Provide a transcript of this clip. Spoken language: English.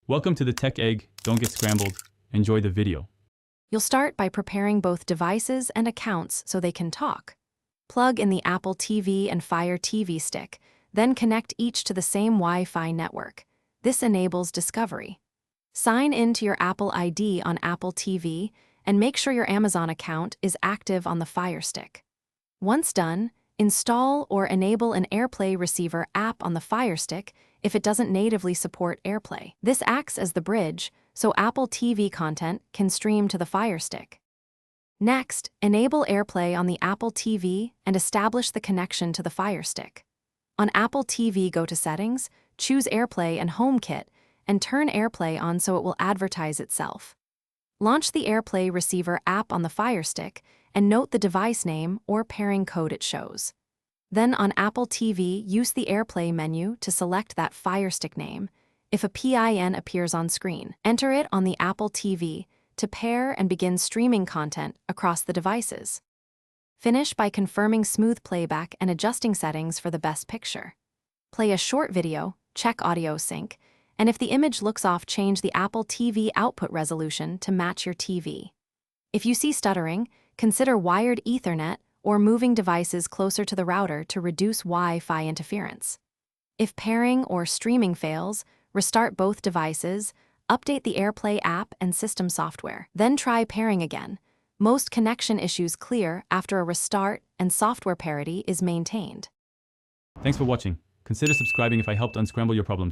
Welcome to the Tech Egg. Don't get scrambled. Enjoy the video. You'll start by preparing both devices and accounts so they can talk. Plug in the Apple TV and Fire TV stick, then connect each to the same Wi-Fi network. This enables discovery. Sign in to your Apple ID on Apple TV and make sure your Amazon account is active on the Firestick. Once done, install or enable an AirPlay receiver app on the Firestick if it doesn't natively support AirPlay. This acts as the bridge, so Apple TV content can stream to the Firestick. Next, enable AirPlay on the Apple TV and establish the connection to the Firestick. On Apple TV, go to Settings, choose AirPlay and HomeKit, and turn AirPlay on so it will advertise itself. Launch the AirPlay receiver app on the Firestick and note the device name or pairing code it shows. Then on Apple TV, use the AirPlay menu to select that Firestick name. If a PIN appears on screen, enter it on the Apple TV to pair and begin streaming content across the devices. Finish by confirming smooth playback and adjusting settings for the best picture. Play a short video, check audio sync, and if the image looks off, change the Apple TV output resolution to match your TV. If you see stuttering, consider wired Ethernet or moving devices closer to the router to reduce Wi-Fi interference. If pairing or streaming fails, restart both devices, update the AirPlay app and system software. Then try pairing again. Most connection issues clear after a restart and software parity is maintained. Thanks for watching. Consider subscribing if I helped unscramble your problems.